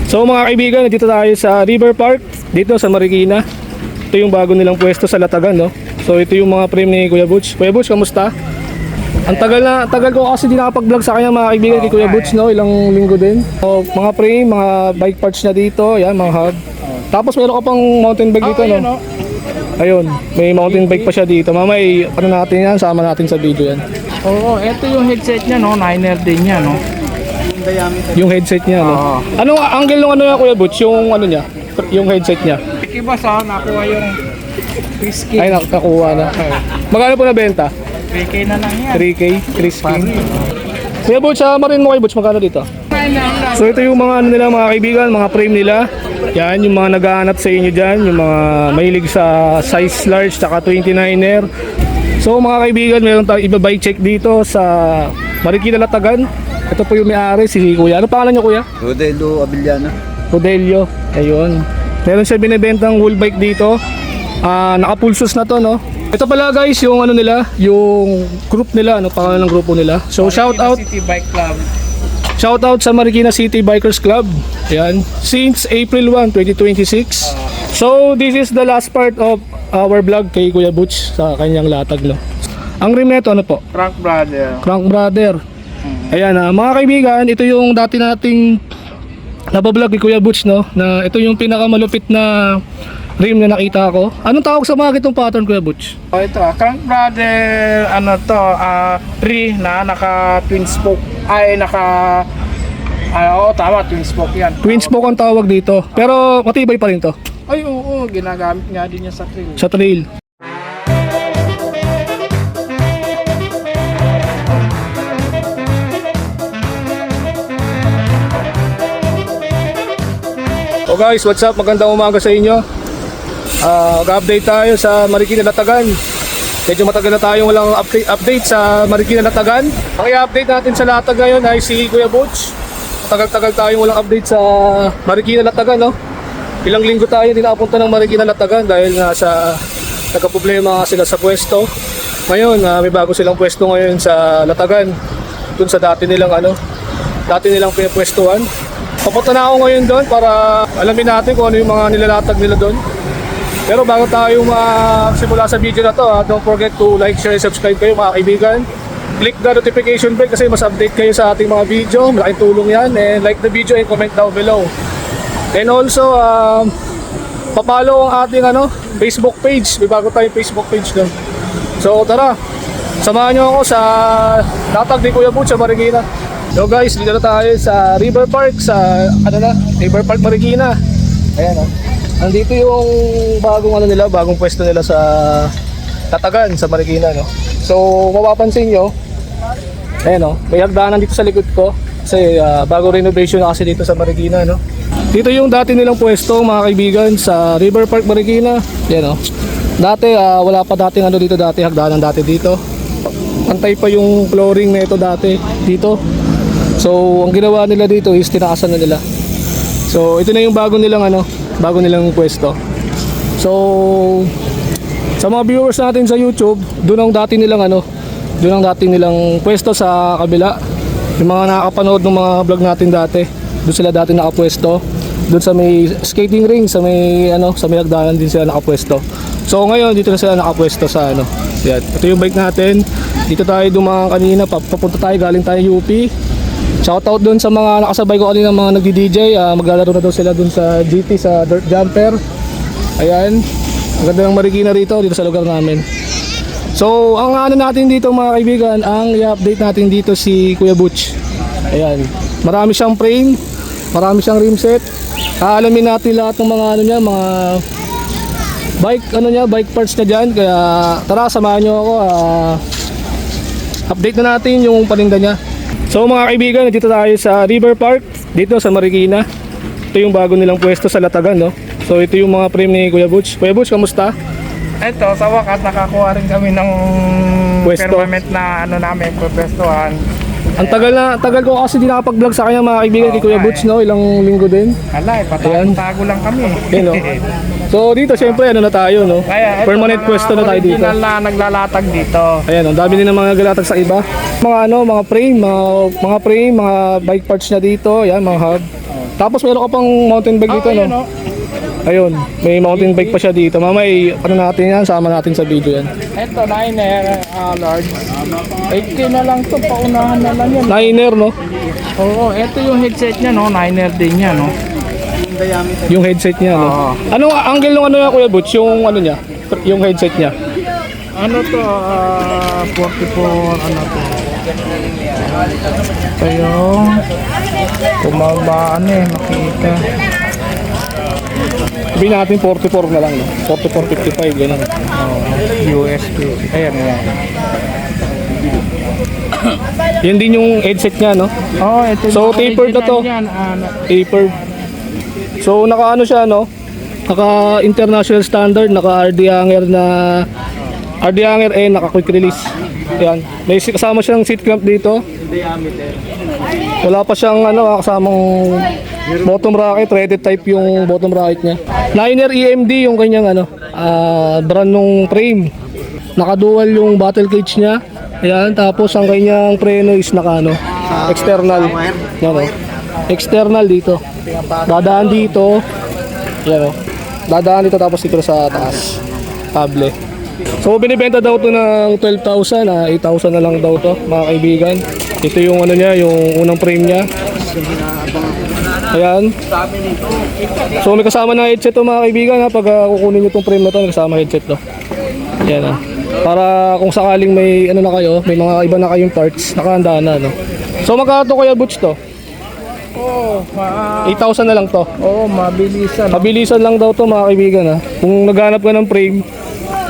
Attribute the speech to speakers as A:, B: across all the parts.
A: So mga kaibigan, dito tayo sa River Park, dito sa Marikina. Ito yung bago nilang pwesto sa Latagan, no? So ito yung mga frame ni Kuya Butch. Kuya Butch, kamusta? Ang tagal ko kasi di nakapag-vlog sa kanya mga kaibigan kay Kuya Butch, no? Ilang linggo din. So, mga frame, mga bike parts na dito, yan, mga hub. Tapos meron ka pang mountain bike dito, no? Ayun, may mountain bike pa siya dito. Mamay, ano natin yan, sama natin sa video yan.
B: Oo, ito yung headset niya, no? Niner din niya, no?
A: Yung headset niya, no? Anong angle ng ano niya, Kuya Butch? Yung ano niya? Yung headset niya?
B: Iba sa nakuha yung whiskey.
A: Ay, nakakuha na. Magkano po nabenta?
B: 3K na lang yan.
A: 3K, 3 Kuya Butch, marin mo kay Butch, magkano dito? So ito yung mga ano nila mga kaibigan, mga frame nila. Yan, yung mga naghahanap sa inyo dyan, yung mga mahilig sa size large, tsaka 29er. So mga kaibigan, meron tayong iba-bike check dito sa Marikina Latagan. Ito po yung may-ari, si Kuya. Ano pangalan niyo, Kuya?
C: Rodelio Avellana.
A: Rodelio, ayun. Meron siya binibentang wheel bike dito. Naka-pulsos na to, no? Ito pala guys, yung ano nila, yung group nila, ano pangalan ng grupo nila. So shout out
B: City Bike Club.
A: Shout out sa Marikina City Bikers Club. Ayan, since April 1, 2026. So this is the last part of our vlog kay Kuya Butch sa kanyang latag, no. Ang rim nito ano po?
B: Frank Brother.
A: Crank Brother. Ayan, mga kaibigan, ito yung dati nating nabablog kay Kuya Butch, no, na ito yung pinakamalupit na rim na nakita ko. Anong tawag sa mga itong pattern, Kuya Butch?
B: Oh, ito, Frank Brother, ano to, 3 na naka twin spoke. Ay, naka, oo, tama, twin spoke yan.
A: Twin spoke ang tawag dito. Pero matibay pa rin to
B: Ay, oo, ginagamit nga din niya sa trail.
A: sa trail. So guys, what's up? Magandang umaga sa inyo. Mag-update tayo sa Marikina Latagan. Medyo matagal na tayong walang update sa Marikina Latagan. Ang i-update natin sa Latag ngayon ay si Kuya Butch. Tagal-tagal tayong walang update sa Marikina Latagan, no? Ilang linggo tayo din nakapunta ng Marikina Latagan dahil nga sa nagka-problema sila sa pwesto. Ngayon, may bago silang pwesto ngayon sa Latagan. Dun sa dati nilang pinapwestuhan. Papunta na ako ngayon doon para alamin natin kung ano yung mga nilalatag nila doon. Pero bago tayo magsimula sa video na to, don't forget to like, share, subscribe kayo mga kaibigan. Click the notification bell kasi mas update kayo sa ating mga video. Malaking tulong yan. And like the video and comment down below. And also, papalo ang ating Facebook page. May bago tayong Facebook page doon. So tara, samahan nyo ako sa Latag ni Kuya Butch sa Marikina. So guys, dito na tayo sa River Park, sa River Park Marikina. Ayan, nandito yung bagong pwesto nila sa Latagan sa Marikina, no. So mapapansin nyo, ayan, may hagdanan dito sa likod ko kasi bago renovation na kasi dito sa Marikina, no. Dito yung dati nilang pwesto mga kaibigan sa River Park Marikina. Ayan, dati wala pa dating dati hagdanan dati dito. Pantay pa yung flooring na ito dati dito. So ang ginawa nila dito is tinaasan na nila. So ito na yung bago nilang pwesto. So sa mga viewers natin sa YouTube, doon ang dati nilang pwesto sa kabila. Yung mga nakakapanood ng mga vlog natin dati, doon sila dati nakapwesto. Doon sa may skating ring, sa may hagdanan din sila nakapwesto. So ngayon dito na sila nakapwesto sa yan. Ito yung bike natin. Dito tayo dumaan kanina, papunta tayo, galing tayo UP. Shoutout doon sa mga nakasabay ko kanina, mga nagdi-DJ. Maglalaro na daw sila doon sa GT, sa Dirt Jumper. Ayan, ang ganda ng Marikina dito sa lugar namin. So ang natin dito mga kaibigan, ang i-update natin dito si Kuya Butch. Ayan, marami siyang frame, marami siyang rim set. Alamin natin lahat ng mga mga bike parts na dyan. Kaya tara, samahan nyo ako. Update na natin yung paninda niya. So mga kaibigan, dito tayo sa River Park, dito sa Marikina. Ito yung bago nilang pwesto sa Latagan, no. So ito yung mga frame ni Kuya Butch. Kuya Butch, kamusta?
B: Ito, sa wakas nakakuha rin kami ng
A: Pwesto.
B: permanent na namin, pwestuhan.
A: Ang tagal ko kasi di nakapag-vlog sa kanya mga kaibigan kay Kuya Butch, no? Ilang linggo din.
B: Alay,
A: Ayan.
B: patago lang kami.
A: Okay, no? So dito syempre na tayo, no?
B: Kaya, ito,
A: Permanent pwesto na tayo dito.
B: original na naglalatag dito.
A: Ayan, ang dami din ng mga galatag sa iba. Mga frame, mga bike parts na dito. Ayan, mga hub. Tapos meron ka pang mountain bike dito,
B: Ayun,
A: no? Ayun, may mountain bike pa siya dito. Mamay, ano natin yan, sama natin sa video yan.
B: Ito, Niner, large. 8K na lang to, paunahan na lang yan.
A: Niner, no?
B: Oo, ito yung headset niya, no? Niner din niya, no?
A: Yung headset niya, no?
B: Oo.
A: Anong angle ng ano yan, Kuya Butch? Yung ano niya? Yung headset niya?
B: Ano to, 44, ano to? Ito yung kumabaan makita.
A: Sabihin natin 44 na lang, no? 44.55, gano'n.
B: USB. Ayan, ayan.
A: Yan din yung headset niya, no?
B: Oh, ito
A: So,
B: yung
A: tapered na to.
B: original yan,
A: Tapered. So, naka ano siya, no? Naka international standard, naka RD hanger na RD hanger naka quick release. Yan. May kasama siyang seat clamp dito. Wala pa siyang ano, kasamang bottom bracket, threaded type yung bottom bracket niya. Niner EMD yung kanyang ano, brand nung frame. Naka-dual yung battle cage niya. Ayan, tapos ang kanyang preno is naka ano, external. Yan, oh. External dito. Dadaan dito. Yan, oh. Dadaan dito tapos dito sa taas. Kable. So binibenta daw to ng 12,000, 8,000 na lang daw to, mga kaibigan. Ito yung ano niya, yung unang frame niya. Ayan. So may kasama na headset to, mga kaibigan, pag kukunin niyo tong frame na to, may kasama headset to. Ayan, para kung sakaling may ano na kayo, may mga iba na kayong parts, nakahanda na, no. So magkano to, Kuya Butch, to?
B: Oh,
A: 8,000 na lang to.
B: oh, mabilisan.
A: Mabilisan lang daw to, mga kaibigan, Kung naghanap ka ng frame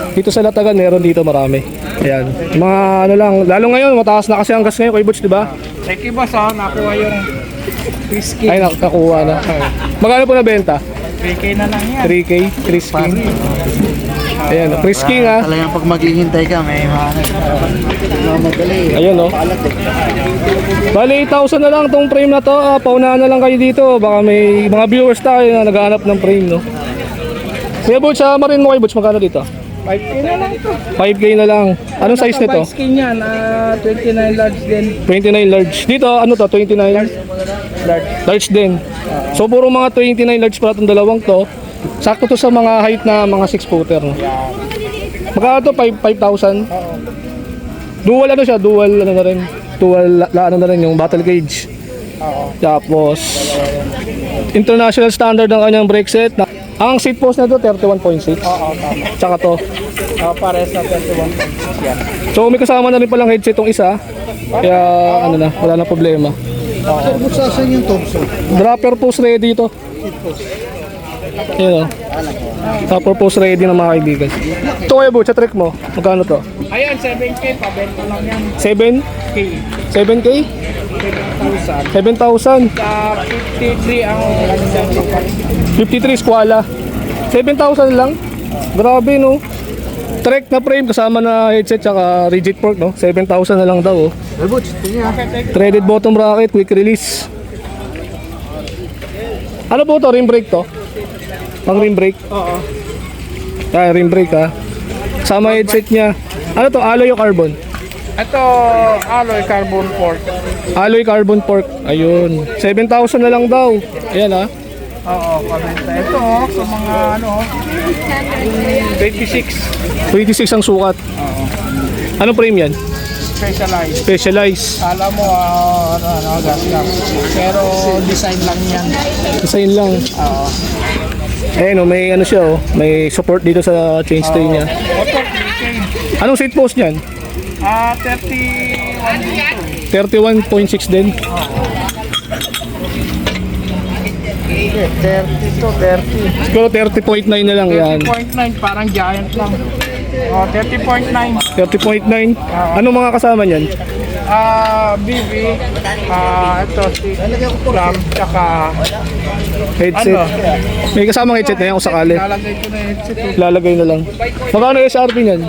A: dito sa Latagan, meron dito marami. Ayan. Mga ano lang, lalo ngayon mataas na kasi ang gas ngayon, Kuya Butch, di ba?
B: Thank you, boss, nakuha yung whiskey.
A: Ay, nakakuha na. Magkano po na benta?
B: 3K na lang yan.
A: 3K, Chris King. Ayan, Chris King,
C: Talagang pag maghihintay ka, may madali.
A: Ayun, no. Bali, 8,000 na lang tong frame na to. Paunahan na lang kayo dito. Baka may mga viewers tayo na naghahanap ng frame, no. Kuya Butch, marin mo, Kuya Butch, magkano dito?
B: 5K na lang to.
A: 5K na lang. Anong size nito?
B: Skin yan, 29 large din.
A: 29 large. Dito, ano to? 29?
B: Large.
A: Large din. So, puro mga 29 large pala itong dalawang to. Sakto to sa mga height na mga 6 footer. No? Magkano to? 5,000? Dual ano siya? Dual ano na rin? Dual ano na rin yung battle cage. Tapos, international standard ang kanyang brake set. Ang seat post na to 31.6. Tsaka to.
B: Pare sa 21.6 yan.
A: So may kasama na rin palang headset tong isa. Kaya ano na, wala na problema.
C: Sir, buksasan yung Thompson.
A: Dropper post ready to. Yun o. Dropper post ready na mga kaibigan. Ito kayo Butch, sa trick mo. Magkano to?
B: Ayan, 7K, pabenta lang yan.
A: 7?
B: 7K.
A: 7K?
B: 7,000.
A: 7,000.
B: Sa 53 ang
A: 53 squala. 7,000 lang. Grabe no. Trek na frame kasama na headset tsaka rigid fork no. 7,000 na lang daw oh.
C: Butch, tingnan.
A: Threaded bottom bracket, quick release. Ano po to? Rim brake to? Pang rim brake?
B: Oo.
A: Yan, rim brake ha. Kasama headset niya. Ano to? Alloy o carbon?
B: Ito, alloy carbon fork.
A: Alloy carbon fork. Ayun. 7,000 na lang daw. Ayan ha.
B: Oo, pabenta. Ito, sa mga ano, 26.
A: 26 ang sukat. Anong frame yan?
B: Specialized.
A: Specialized.
B: Kala mo, gas lang. Pero design lang yan.
A: Design lang.
B: Oo.
A: Ayun oh, may ano siya oh. May support dito sa chain stay niya.
B: Ito, 3K.
A: Anong seat post niyan?
B: 31 dito.
A: 31.6 din.
B: 30 to 30.
A: Siguro 30.9 na lang yan.
B: 30.9, parang giant lang. Oh, 30.9.
A: 30.9. Anong mga kasama niyan?
B: BB, ito, clamp, tsaka,
A: Headset.
B: ano,
A: May kasamang headset na yan kung sakali.
B: lalagay ko na headset.
A: Lalagay na lang. Magkano SRP niyan?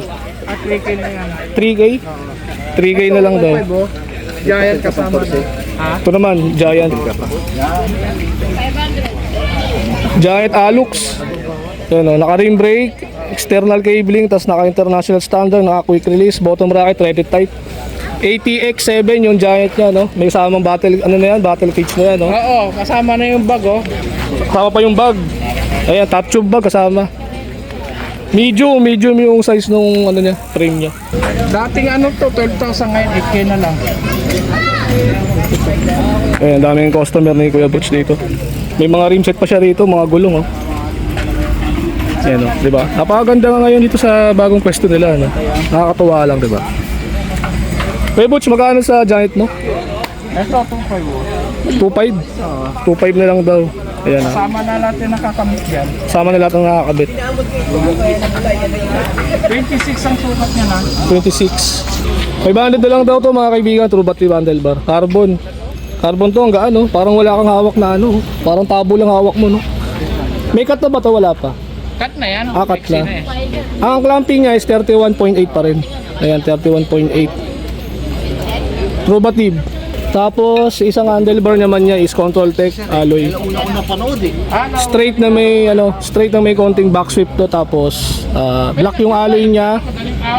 B: 3K na yan.
A: 3K? 3K na lang daw.
B: Giant kasama din. Ha?
A: Ito naman, Giant. Giant Alux. Yan o, naka-rim brake, external cabling, tapos naka-international standard, naka-quick release, bottom bracket, threaded type. ATX7 yung Giant niya, no? May kasamang battle, ano na yan, battle cage na yan, no?
B: Oo, kasama na yung bag, oh.
A: Kasama pa yung bag. Ayan, top tube bag kasama. Medium yung size nung ano niya, frame niya.
B: Dating ano to, 12,000 ngayon, 8K na lang.
A: Ayan, daming customer ni Kuya Butch dito. May mga rim set pa siya rito, mga gulong, oh. Ayan, oh, di ba? Napakaganda nga ngayon dito sa bagong pwesto nila, no? Nakakatuwa lang, di ba? Kuya Butch, magkano sa Giant mo?
B: Ito, 2.5, oh.
A: 2.5? 2.5 na lang daw. Ayan, ah.
B: Kasama na natin nakakamit yan.
A: Sama na lahat ng nakakabit.
B: 26 ang sukat niya na.
A: 26. 500 na lang daw to mga kaibigan, true battery handlebar. Carbon. Carbon to, ang gaan, no? Parang wala kang hawak na ano. Parang tabo lang hawak mo, no? May cut na ba to? Wala pa.
B: Cut na yan.
A: Ah, cut na.
B: eh.
A: Ang clamping niya is 31.8 pa rin. Ayan, 31.8. True battery. Tapos, isang handlebar naman niya is Control Tech alloy. Straight na may straight na may konting back sweep to, tapos black yung alloy niya.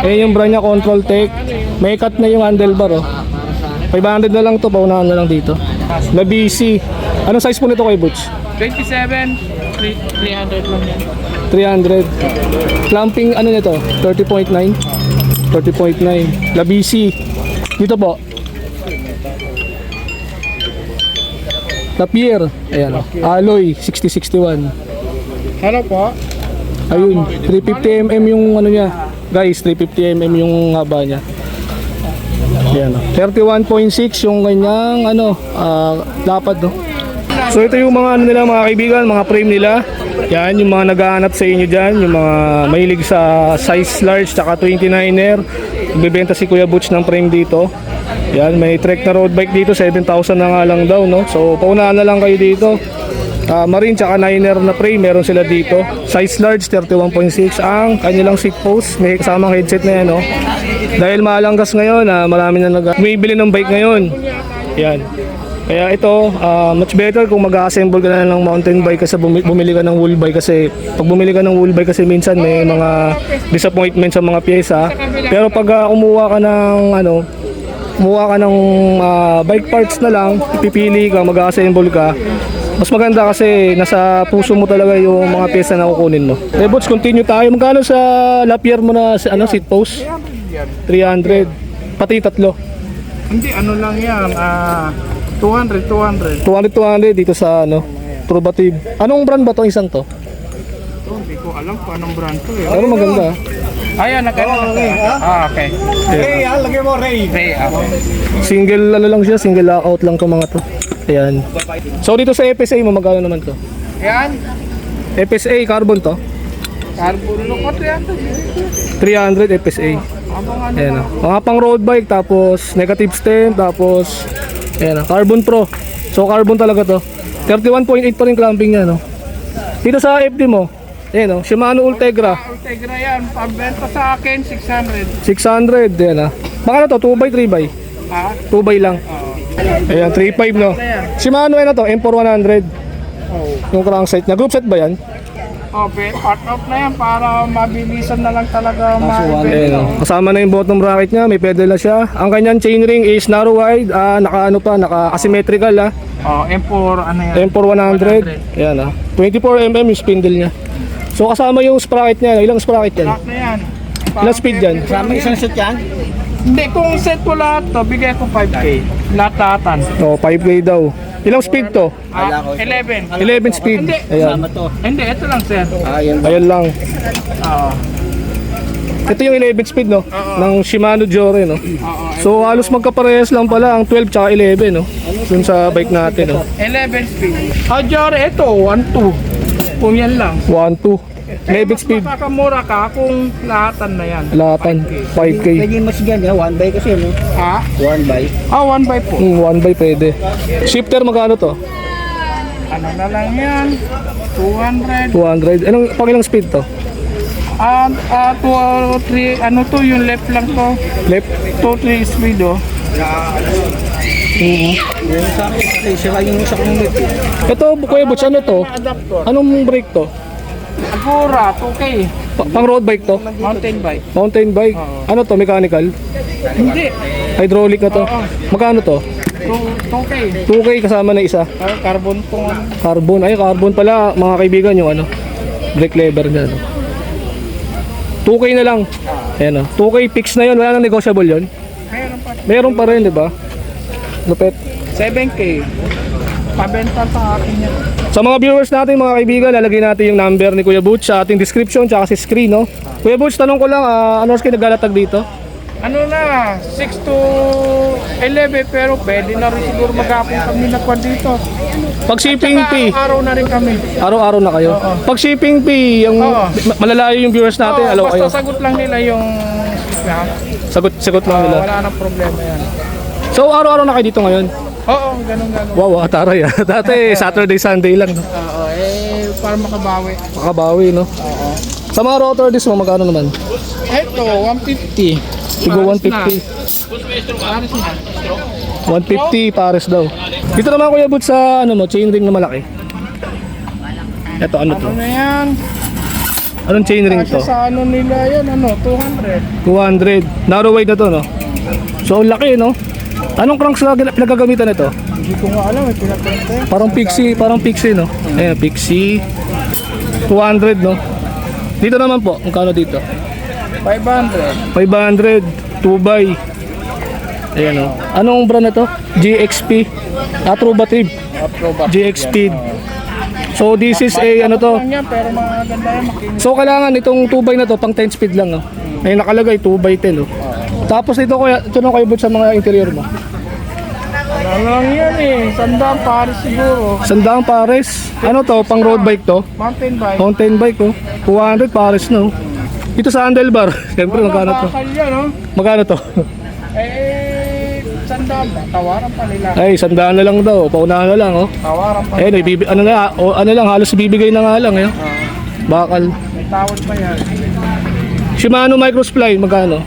A: Yung brand niya Control Tech. May cut na yung handlebar, oh. 500 na lang to, paunahan na lang dito. Na BC. Anong size po nito kay Butch?
B: 27, 300 lang yan.
A: 300. Clamping ano nito? 30.9. 30.9. La BC. Dito po. Napier. Ayan, oh. Alloy 6061.
B: Hello po.
A: Ayun, 350mm yung ano niya. Guys, 350mm yung haba niya. Ayan, oh. 31.6 yung kanyang lapad, no. So ito yung mga ano nila, mga kaibigan, mga frame nila. Yan, yung mga naghahanap sa inyo dyan, yung mga mahilig sa size large tsaka 29er. Bibenta si Kuya Butch ng frame dito. Yan, may Trek na road bike dito, 7,000 na nga lang daw, no? So paunahan na lang kayo dito. Marine tsaka 9er na frame, meron sila dito. Size large, 31.6 ang kanilang seat post. May kasamang headset na yan, no? Dahil malanggas ngayon, marami na bumibili ng bike ngayon. Yan. Kaya ito, much better kung mag-assemble ka na ng mountain bike kasi bumili ka ng wheel bike, kasi pag bumili ka ng wheel bike kasi minsan may mga disappointment sa mga pyesa. Pero pag kumuha ka ng bike parts na lang, ipipili ka, mag-assemble ka, mas maganda kasi nasa puso mo talaga yung mga pyesa na kukunin mo. Okay, Butch, continue tayo. Magkano sa Lapierre mo na seat post? 300. Pati tatlo.
B: Hindi, ano lang yan. 200
A: dito sa Probative. Anong brand ba to, isang to?
B: Hindi ko alam kung anong brand to, eh.
A: Pero maganda.
B: Ayan, okay.
C: Ray, lagay mo Ray.
B: Ray,
A: Single lang siya, single lockout lang to mga to. Ayan. So dito sa FSA mo, magkano naman to?
B: Yan.
A: FSA carbon to?
B: Carbon lukot yan.
A: 300 FSA. Ayan, mga pang road bike, tapos negative stem, tapos ayan, Carbon Pro. So carbon talaga to. 31.8 pa rin clamping niya, no? Dito sa FD mo, ayan, Shimano Ultegra.
B: Ultegra yan, pambenta sa akin 600.
A: 600, ayan, Baka to, 2x, 3x? 2x lang. Ayan, 3.5, no? Shimano, to, M4100. Yung crankside niya. Group set ba yan?
B: Part out na yan para mabilisan na lang talaga
A: Ayan, kasama na yung bottom bracket niya, may pedal na siya. Ang kanyang chainring is narrow wide, naka-asymmetrical,
B: M4, ano yan?
A: M4 100. Ayan, 24mm yung spindle niya. So kasama yung sprocket niya, ilang sprocket yan?
B: Lahat na yan.
A: Ilang speed yan?
C: Sama isang set yan.
B: Hindi, kung set ko lahat to, bigay ko 5K. Lahat-lahatan.
A: 5K daw. Ilang speed to?
B: 11.
A: 11 speed.
B: Hindi.
A: Ayan.
B: Hindi, ito lang sir.
A: Ayan lang.
B: Oo.
A: Ito yung 11 speed, no? Ng Shimano Jore, no? So halos magkaparehas lang pala ang 12 tsaka 11, no? Dun sa bike natin, no?
B: 11 speed. Jore, ito, 1-2. Kung yan lang.
A: 1, 2. 11 speed.
B: Makakamura ka kung lahatan na yan.
A: Lahatan. 5K.
C: Pwede mas ganyan, 1 by kasi, no?
B: Ha?
C: 1 by.
B: 1 by po.
A: 1 by pwede. Shifter magkano to?
B: Ano na lang yan? 200.
A: 200. Anong ilang speed to?
B: 2 or 3, ano to, yung left lang to.
A: Left?
B: 2-3 speed, oh.
C: Yung sa akin, sira yung sa kong lip.
A: Ito, Kuya Butch, ano to?
B: Adapter.
A: Anong brake to?
B: Agura, 2K.
A: Pang road bike to?
B: Mountain bike.
A: Mountain bike? Ano to, mechanical?
B: Hindi.
A: Hydraulic na to.
B: Oo.
A: Magkano to?
B: 2K.
A: 2K kasama na isa.
B: Carbon tong ano.
A: Carbon. Ay, carbon pala mga kaibigan yung ano. Brake lever niya. No? 2K na lang. Ayan o. 2K fix na yun. Wala nang negotiable yun.
B: Mayroon pa.
A: Meron pa rin, di ba? Lupet.
B: 7K. Pabenta sa akin yan.
A: Sa mga viewers natin, mga kaibigan, lalagay natin yung number ni Kuya Butch sa ating description tsaka sa screen, no? Kuya Butch, tanong ko lang, ano oras kayo naglalatag dito?
B: Ano na, 6 to 11 pero pwede na rin siguro maghapon kami nagkwan dito.
A: Pag shipping fee,
B: Araw-araw na rin kami.
A: araw-araw na kayo. Pag shipping fee, yung
B: Oo.
A: malalayo yung viewers natin,
B: Oo,
A: alo
B: basta
A: kayo.
B: sagot lang nila yung na.
A: Sagot lang nila.
B: Wala nang problema yan.
A: So, araw-araw na kayo dito ngayon?
B: Oo, ganun.
A: Wow, taray ah. Dati, Saturday, Sunday lang, no?
B: Oo, para makabawi.
A: Makabawi, no?
B: Oo.
A: Sa mga rotor disc mo, magkano naman?
B: Ito, 150.
A: Tigo
B: Pares
A: 150.
B: Pares na.
A: 150 pares daw. Dito naman Kuya Butch sa ano mo, chain ring na malaki. Ito ano to?
B: Ano na yan?
A: Anong chain ring
B: Kasi
A: to?
B: sa ano nila yan, 200.
A: 200. Narrow weight na to, no? So, ang laki, no? Anong cranks na pinagagamitan nito?
B: Hindi ko nga alam, pinagkanta yan.
A: Parang Pixie, no? Ayan, Pixie. 200, no? Dito naman po, magkano dito?
B: 500.
A: 500, 2x. Ayan, no? Anong brand na to? GXP. Trubative. GXP. So, this is a, ano to?
B: Lang yan, pero maganda yan, makinis.
A: So, kailangan itong 2x na to, pang 10 speed lang, no? Ay, nakalagay 2x10, no? Tapos ito, kuya, ito na kayo Butch sa mga interior mo.
B: Ano lang yan sandang pares siguro.
A: Sandang pares. Ano to? Pang road bike to?
B: Mountain bike.
A: Mountain bike, oh. 200 pares, no? Ito sa handlebar. Siyempre, magkano to?
B: Bakal yan,
A: Magkano to?
B: Sandaan ba? Tawaran pa nila.
A: Ay, sandaan na lang daw. Paunahan na lang, oh.
B: Tawaran pa
A: Eh, ano na, ano lang, halos bibigay na nga lang, eh. Bakal.
B: May tawad pa yan.
A: Shimano Microspline, magkano?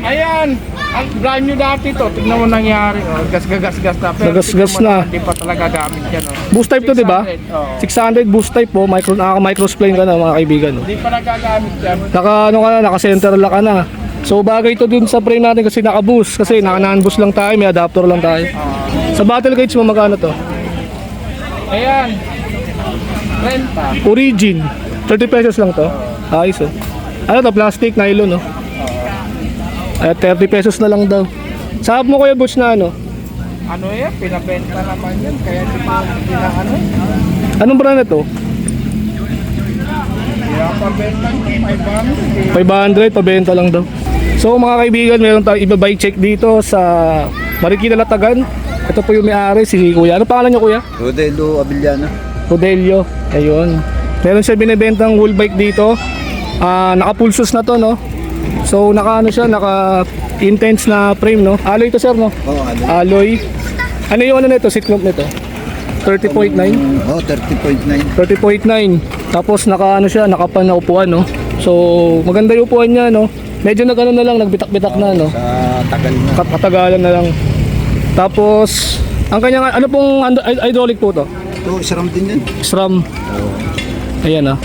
B: Ayan! Ang brand new dati to, tignan mo nangyari. Gas na. Pero
A: Nagasgas
B: tignan mo
A: na.
B: Hindi pa talaga gamit yan.
A: Boost type to, di ba?
B: 600,
A: 600 boost type po, naka-microspline ka na mga kaibigan. No?
B: Hindi pa nagagamit yan.
A: Naka-center lock ka na. So bagay to dun sa frame natin kasi naka-boost. Kasi naka-non-boost lang tayo, may adapter lang tayo. Sa battle gauge mo, magkano to?
B: Ayan! Renta.
A: Origin, 30 pesos lang to. Ayos, oh. Ano to, plastic, nylon, no? 30 pesos na lang daw. Sahab mo Kuya Butch na ano?
B: Ano yan? Pinabenta naman yan. Kaya hindi pa ano?
A: Anong brand na to?
B: Kaya pabenta yung 500.
A: 500, pabenta lang daw. So mga kaibigan, meron tayong iba-bike check dito sa Marikina Latagan. Ito po yung may-ari, si Kuya. Ano pangalan niyo Kuya?
C: Rodelo Abiliana.
A: Rodelio. Ayun. Meron siya binibentang wheel bike dito. Naka-pulsos na to, no? So naka intense na frame, no? Alloy to sir, no?
C: Oo, ano?
A: Alloy. Ano yung ano nito, seat clump nito? 30.9.
C: 30.9.
A: 30.9. Tapos nakapan na upuan, no? So maganda yung upuan niya, no? Medyo nagbitak-bitak na, no?
C: Sa tagal na.
A: Katagalan na lang. Tapos ang kanyang ano pong hydraulic po to?
C: Ito, SRAM din yan.
A: SRAM. Ayan, ah.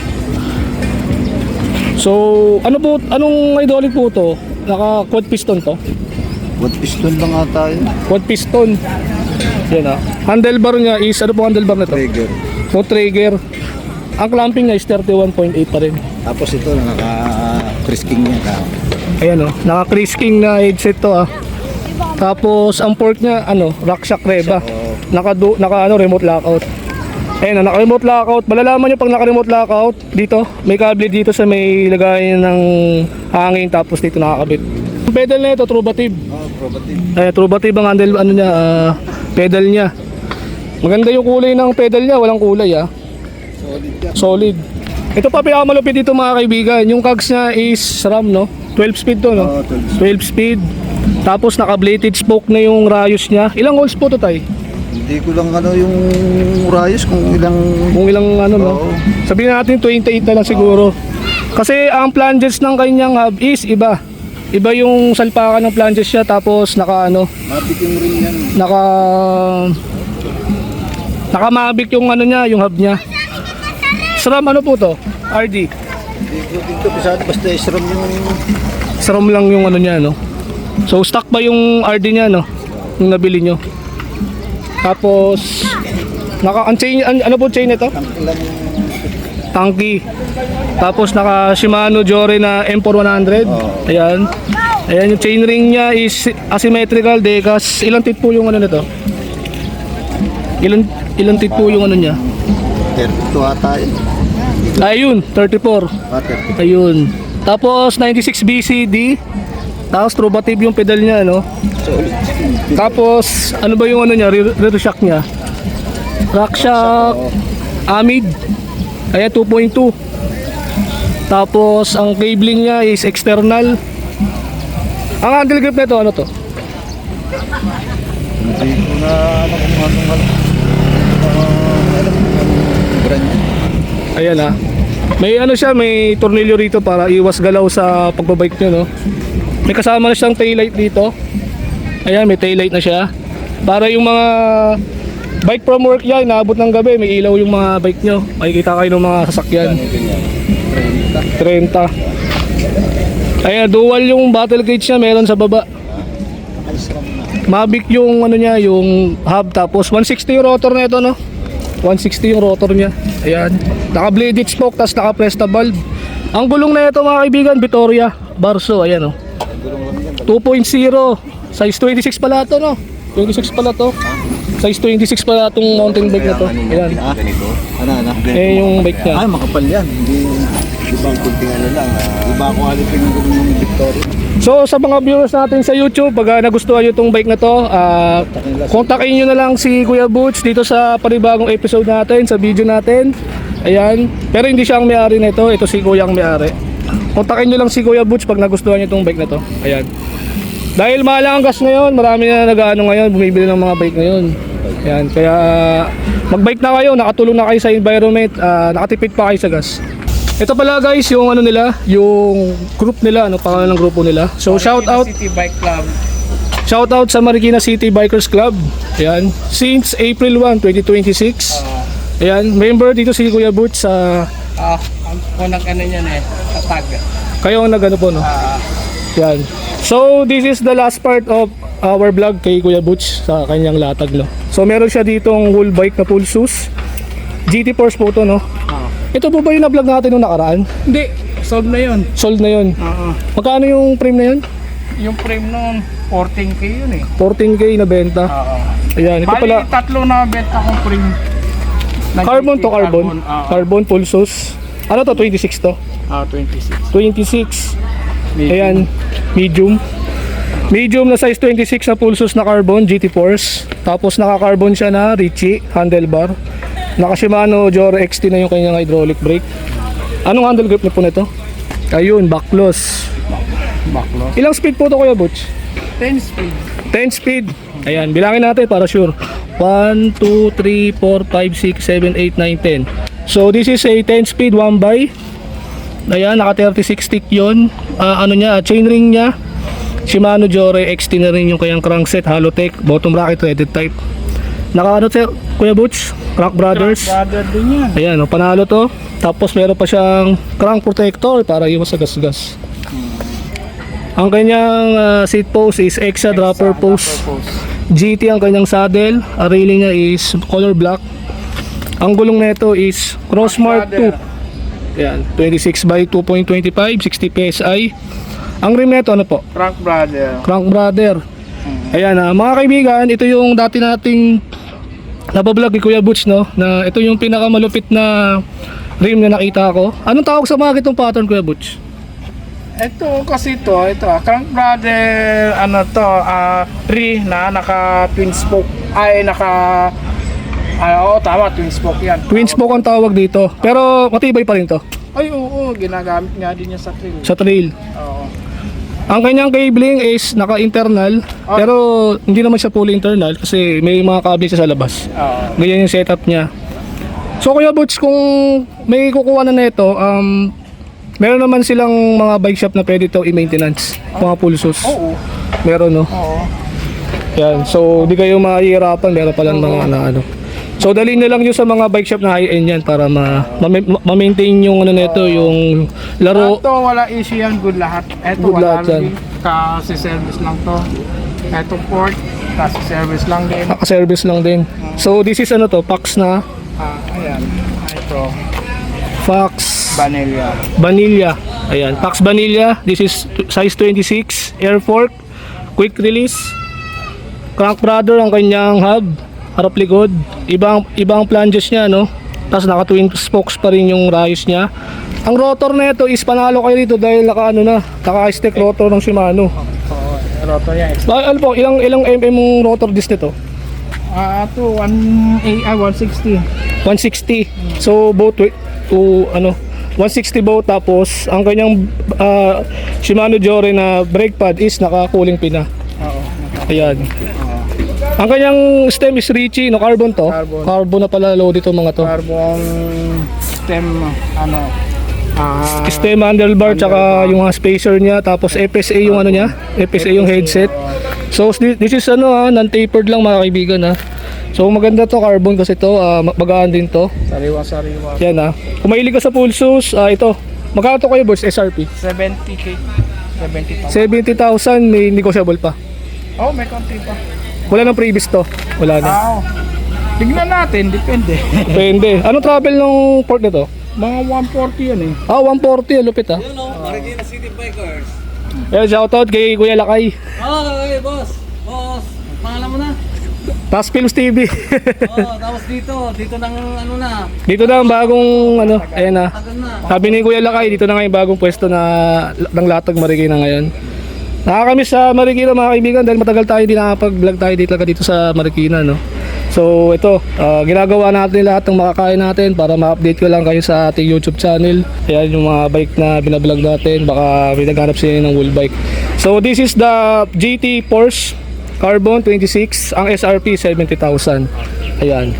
A: So, anong hydraulic po to? Naka quad piston to?
C: What piston lang ata yun.
A: Quad piston. Yan ah. Handlebar niya is, ano po handlebar na to?
C: Trigger.
A: No trigger. Ang clamping niya is 31.8 pa rin.
C: Tapos ito, naka-crisking niya.
A: Ayan oh, naka Chris King na headset to ah. Tapos ang port niya rack shock reba. Naka remote lockout. Ayan, naka-remote lockout. Malalaman nyo pag naka-remote lockout, dito, may kable dito sa may lagayan ng hangin, tapos dito nakakabit. Ang pedal na ito, Trubative.
C: Probative.
A: Trubative ang handle, pedal niya. Maganda yung kulay ng pedal niya, walang kulay ah. Solid. Ito pa pinakamalupit dito mga kaibigan, yung cogs niya is SRAM, no? 12 speed to, no? 12 speed. Tapos naka-bladed spoke na yung rayos niya. Ilang holes po to tay?
C: Hindi ko lang yung rayos kung ilang
A: no?
C: Oo.
A: Sabihin natin 28 na lang siguro. Kasi ang flanges ng kanyang hub is iba. Iba yung salpakan ng flanges niya, tapos
C: mabiting rin yan.
A: Naka-mavic yung niya, yung hub niya. SRAM ano po to? RD.
C: Hindi ko dito pisado, basta SRAM yung
A: SRAM lang yung niya, no? So stock pa yung RD niya, no? Yung nabili nyo. Tapos ang chain, ano po chain nito? Tanky. Tapos naka Shimano Jore na M4100. Ayan. Ayan yung chain ring niya is asymmetrical decas. Ilang tit po yung ano nito? Ilang tit po yung ano niya?
C: 32 ata yun.
A: Ayun, 34. Ayun. Tapos 96 BCD. Tapos Trubative yung pedal niya, no? Tapos ano ba yung ano niya, rear shock niya? Rock shock Amid. Ayan, 2.2. Tapos ang cabling niya is external. Ang handle grip nito ano to?
C: Hindi ko na alam kung anong brand niya.
A: Ayan ah. May ano siya, may tornilyo rito para iwas galaw sa pagbabike nyo, no? May kasama na siyang taillight dito. Ayan, may taillight na siya. Para yung mga bike from work yan, naabot ng gabi, may ilaw yung mga bike nyo. Makikita kayo ng mga sasakyan. 30. Ayan, dual yung battle cage niya, meron sa baba. Mavic yung ano niya, yung hub. Tapos 160 yung rotor na ito, no? 160 yung rotor niya. Ayan. Naka-bladed spoke, tapos naka-presta valve. Ang gulong na ito mga kaibigan, Vittoria Barso. Ayan, oh. 2.0. Size 26 pala ito, no? 26 pala to. Size 26 pala itong mountain bike na to. Ayan.
C: Ano?
A: Eh, yung bike niya.
C: Ay, makapal yan. Hindi bang kunting ano lang. Iba ako alipin ng gulong ng Victoria.
A: So sa mga viewers natin sa YouTube, pag nagustuhan nyo itong bike na to, kontakin nyo na lang si Kuya Butch dito sa panibagong episode natin, sa video natin. Ayan. Pero hindi siya ang may-ari nito, ito si Kuya ang may-ari. Kontakin nyo lang si Kuya Butch pag nagustuhan nyo itong bike na to. Ayan. Dahil mahal ang gas ngayon, marami na nag-ano ngayon, bumibili ng mga bike ngayon. Ayan. Kaya mag-bike na kayo, nakatulong na kayo sa environment, nakatipid pa kayo sa gas. Ito pala guys, yung ano nila, yung group nila, ano pangalan ng grupo nila. So shout out
B: City Bike Club.
A: Shout out sa Marikina City Bikers Club. Ayan, since April 1, 2026. Ayan, member dito si Kuya Butch sa
B: Ang unang ano niyan tag.
A: kayo ang nagano po, no? Ayan. So this is the last part of our vlog kay Kuya Butch sa kanyang latag, no. So meron siya ditong whole bike na full shoes. GT Force po to, no. Ito po ba yung na-vlog natin nung nakaraan?
B: Hindi, sold na yun.
A: Sold na yun. Magkano yung frame na yun?
B: Yung frame noon, 14k yun eh.
A: 14k na benta. Ayan, ito
B: Bali,
A: pala.
B: tatlo na benta kong frame.
A: Carbon to carbon. Carbon full shoes. Ano to? 26 to?
B: 26.
A: 26. Ayan, medium. Medium na size 26 na full shoes na carbon, GT Force. Tapos naka-carbon siya na Ritchie handlebar. Naka Shimano Jore XT na yung kanyang hydraulic brake. Anong handle grip niyo po nito? Ayun, backless.
B: Backlog.
A: Ilang speed po to Kuya Butch?
B: 10 speed.
A: 10 speed. Ayan, bilangin natin para sure. 1, 2, 3, 4, 5, 6, 7, 8, 9, 10. So this is a 10 speed 1x. Ayan, naka 36 stick yun. Ano niya, chain ring niya. Shimano Jore XT na rin yung kanyang crankset, Halotech, bottom bracket, threaded type. Naka ano Kuya Butch? Crank Brothers.
B: Brother din yan.
A: Ayan, panalo to. Tapos meron pa siyang crank protector para iwas sa gas-gas. Ang kanyang seat post is Exa dropper post. GT ang kanyang saddle. Ang railing niya is color black. Ang gulong nito is Crossmark 2. Ayan, 26 by 2.25, 60 PSI. Ang rim nito ano po?
B: Crank Brother.
A: Crank Brother. Ayan, mga kaibigan, ito yung dati nating nabablog ni Kuya Butch, no? Na ito yung pinakamalupit na rim na nakita ko. Anong tawag sa mga itong pattern, Kuya Butch?
B: Ito kasi ito Crank Brother ano to, re na naka twin spoke. Ay naka oo, tama, twin spoke yan.
A: Twin spoke ang tawag dito. Pero matibay pa rin to
B: Ay oo, ginagamit nga din niya sa trail.
A: sa trail.
B: Oo.
A: Ang kanyang cabling is naka-internal, pero hindi naman siya fully internal kasi may mga kable siya sa labas.
B: Oo.
A: Ganyan yung setup niya. So Kuya Butch, kung may kukuha na nito, meron naman silang mga bike shop na pwede ito i-maintenance, mga pulsos.
B: Oo.
A: Meron, no?
B: Oo.
A: Yan. So, di kayo mahihirapan, meron palang mga na ano. So dalhin na lang nyo sa mga bike shop na high-end yan para ma-maintain yung ano nito, yung laro.
B: Ito, wala issue yan. Good lahat. Ito,
A: Good
B: wala
A: lahat yan.
B: rin. Kasi service lang to. Ito port. Kasi service lang din.
A: Naka-service lang din. So this is ano to, Pax na
B: Ayan. Ito.
A: Pax
B: Vanilla.
A: Ayan, Pax Vanilla. This is size 26, air fork, quick release. Crank brother ang kanyang hub, harap likod. Ibang flanges niya, no? Tapos naka twin spokes pa rin yung rayos niya. Ang rotor na ito is panalo kayo dito dahil naka-stick rotor ng Shimano.
B: Oo, rotor yan.
A: Ano po, ilang mm rotor disc nito?
B: Ito, 160.
A: 160. So both weight to 160 both, tapos ang kanyang Shimano Jore na brake pad is naka-cooling pin na.
B: Oo.
A: Ayan. Ang kanyang stem is Richie, no, carbon to. Carbon na pala load ito mga to.
B: Carbon stem,
A: Stem handlebar tsaka yung spacer niya, tapos FSA yung ano niya, FSA yung headset. So this is non-tapered lang mga kaibigan ha. So maganda to, carbon kasi to, magaan din to.
B: Sariwa.
A: Yan Kung mahilig ka sa pulsos, ito. Magkano to kayo boss, SRP?
B: 70K.
A: 70,000,
B: 70,000.
A: may negotiable pa.
B: Oh, may konti pa.
A: Wala nang previous to. Wala na.
B: Tignan natin, depende.
A: Depende. Anong travel ng port nito?
B: Mga 140 yan eh.
A: 140, lupit
C: Marikina City Bikers.
A: Shoutout kay Kuya Lakay.
C: Okay, boss. Boss, pangalan mo na?
A: Task Films TV.
C: Tapos dito nang na.
A: Dito na ang bagong ayan na.
C: Tagal na.
A: Sabi ni Kuya Lakay, dito na nga yung bagong pwesto ng Latag Marikina ngayon. Nakakamiss sa Marikina mga kaibigan dahil matagal tayo hindi nakapag-vlog tayo dito sa Marikina, no. So ito, ginagawa natin lahat ng makakaya natin para ma-update ko lang kayo sa ating YouTube channel. Ayan yung mga bike na binablog natin, baka may naghanap sila ng wheel bike. So this is the GT Porsche Carbon 26, ang SRP 70,000. Ayan.